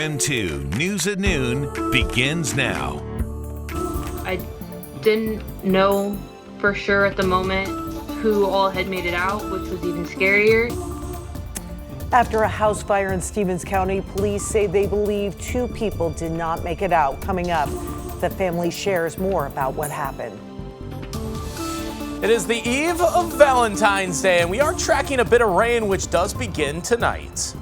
KREM News at Noon begins now. I didn't know for sure at the moment who all had made it out, which was even scarier. After a house fire in Stevens County, police say they believe 2 people did not make it out. Coming up, the family shares more about what happened. It is the eve of Valentine's Day, and we are tracking a bit of rain, which does begin tonight.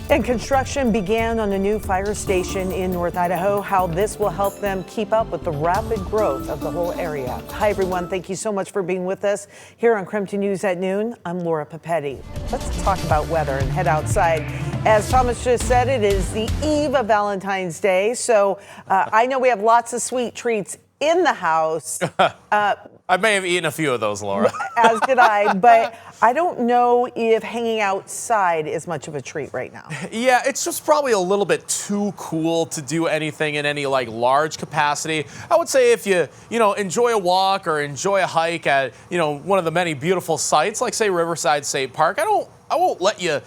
And construction began on a new fire station in North Idaho. How this will help them keep up with the rapid growth of the whole area. Hi, everyone. Thank you so much for being with us here on KREM News at Noon. I'm Laura Papetti. Let's talk about weather and head outside. As Thomas just said, it is the eve of Valentine's Day. So I know we have lots of sweet treats in the house. I may have eaten a few of those, Laura. As did I, but I don't know if hanging outside is much of a treat right now. Yeah, it's just probably a little bit too cool to do anything in any large capacity. I would say if you enjoy a walk or enjoy a hike at, one of the many beautiful sites, like say Riverside State Park, I won't let you,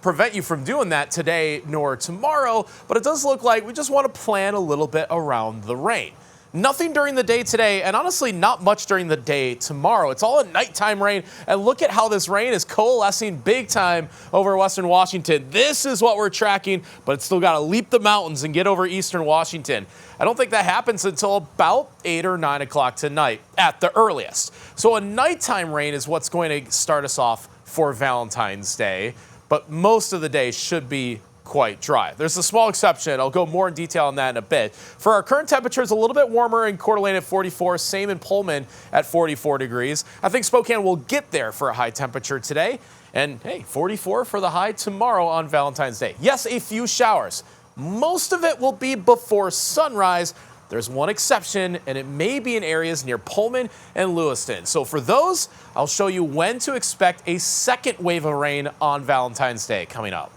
prevent you from doing that today nor tomorrow, but it does look like we just want to plan a little bit around the rain. Nothing during the day today, and honestly, not much during the day tomorrow. It's all a nighttime rain, and look at how this rain is coalescing big time over western Washington. This is what we're tracking, but it's still got to leap the mountains and get over eastern Washington. I don't think that happens until about 8 or 9 o'clock tonight at the earliest. So a nighttime rain is what's going to start us off for Valentine's Day, but most of the day should be quite dry. There's a small exception. I'll go more in detail on that in a bit. For our current temperatures, a little bit warmer in Coeur d'Alene at 44, same in Pullman at 44 degrees. I think Spokane will get there for a high temperature today. And hey, 44 for the high tomorrow on Valentine's Day. Yes, a few showers. Most of it will be before sunrise. There's one exception, and it may be in areas near Pullman and Lewiston. So for those, I'll show you when to expect a second wave of rain on Valentine's Day coming up.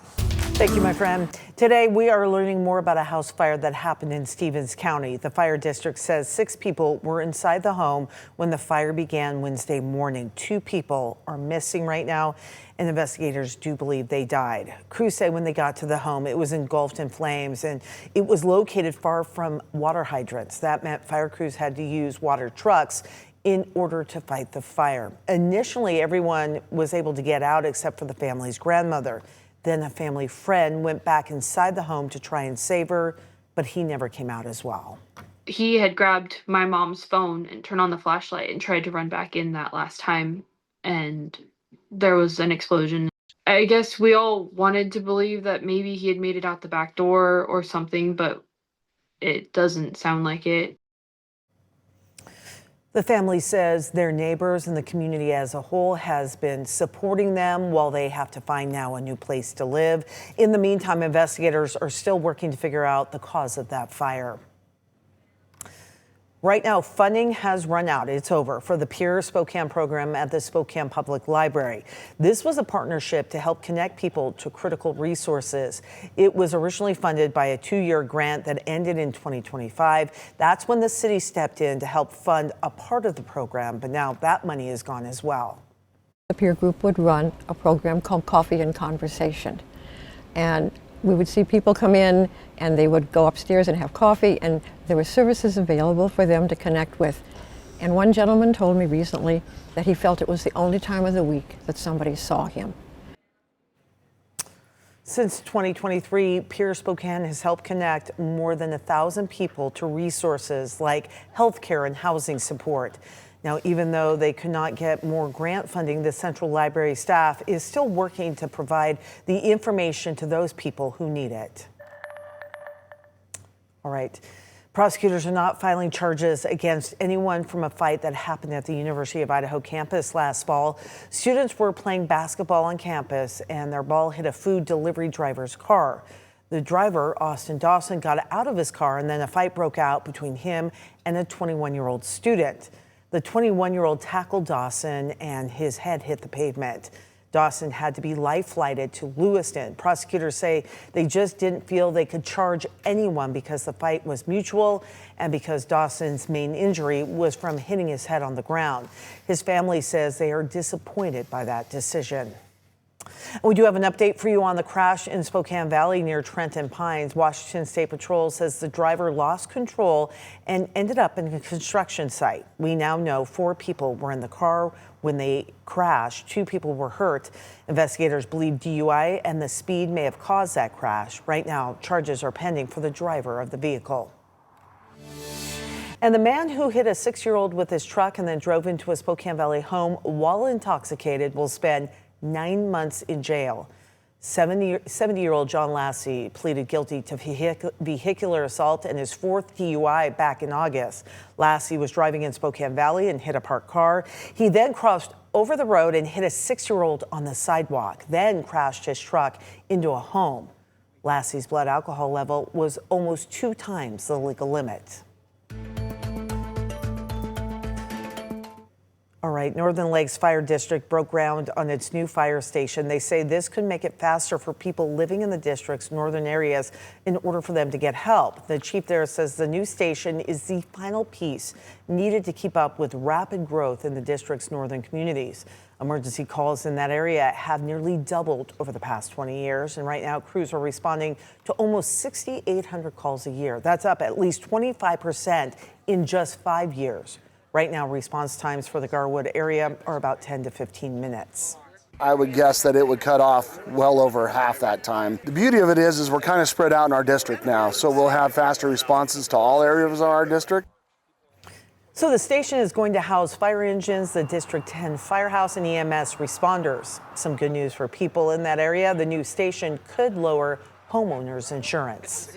Thank you, my friend. Today, we are learning more about a house fire that happened in Stevens County. The fire district says 6 people were inside the home when the fire began Wednesday morning. 2 people are missing right now, and investigators do believe they died. Crews say when they got to the home, it was engulfed in flames, and it was located far from water hydrants. That meant fire crews had to use water trucks in order to fight the fire. Initially, everyone was able to get out except for the family's grandmother. Then a family friend went back inside the home to try and save her, but he never came out as well. He had grabbed my mom's phone and turned on the flashlight and tried to run back in that last time, and there was an explosion. I guess we all wanted to believe that maybe he had made it out the back door or something, but it doesn't sound like it. The family says their neighbors and the community as a whole has been supporting them while they have to find now a new place to live. In the meantime, investigators are still working to figure out the cause of that fire. Right now, funding has run out. It's over for the Peer Spokane program at the Spokane Public Library. This was a partnership to help connect people to critical resources. It was originally funded by a 2-year grant that ended in 2025. That's when the city stepped in to help fund a part of the program, but now that money is gone as well. The peer group would run a program called Coffee and Conversation. And we would see people come in and they would go upstairs and have coffee, and there were services available for them to connect with. And one gentleman told me recently that he felt it was the only time of the week that somebody saw him. Since 2023, Peer Spokane has helped connect more than 1,000 people to resources like healthcare and housing support. Now, even though they could not get more grant funding, the Central Library staff is still working to provide the information to those people who need it. All right. Prosecutors are not filing charges against anyone from a fight that happened at the University of Idaho campus last fall. Students were playing basketball on campus and their ball hit a food delivery driver's car. The driver, Austin Dawson, got out of his car and then a fight broke out between him and a 21-year-old student. The 21-year-old tackled Dawson and his head hit the pavement. Dawson had to be life-flighted to Lewiston. Prosecutors say they just didn't feel they could charge anyone because the fight was mutual and because Dawson's main injury was from hitting his head on the ground. His family says they are disappointed by that decision. We do have an update for you on the crash in Spokane Valley near Trenton Pines. Washington State Patrol says the driver lost control and ended up in a construction site. We now know 4 people were in the car when they crashed. 2 people were hurt. Investigators believe DUI and the speed may have caused that crash. Right now, charges are pending for the driver of the vehicle. And the man who hit a 6-year-old with his truck and then drove into a Spokane Valley home while intoxicated will spend 9 months in jail. 70-year-old John Lassie pleaded guilty to vehicular assault and his 4th DUI back in August. Lassie was driving in Spokane Valley and hit a parked car. He then crossed over the road and hit a 6-year-old on the sidewalk, then crashed his truck into a home. Lassie's blood alcohol level was almost 2 times the legal limit. All right, Northern Lakes Fire District broke ground on its new fire station. They say this could make it faster for people living in the district's northern areas in order for them to get help. The chief there says the new station is the final piece needed to keep up with rapid growth in the district's northern communities. Emergency calls in that area have nearly doubled over the past 20 years. And right now, crews are responding to almost 6,800 calls a year. That's up at least 25% in just 5 years. Right now, response times for the Garwood area are about 10 to 15 minutes. I would guess that it would cut off well over half that time. The beauty of it is we're kind of spread out in our district now, so we'll have faster responses to all areas of our district. So the station is going to house fire engines, the District 10 firehouse, and EMS responders. Some good news for people in that area. The new station could lower homeowners' insurance.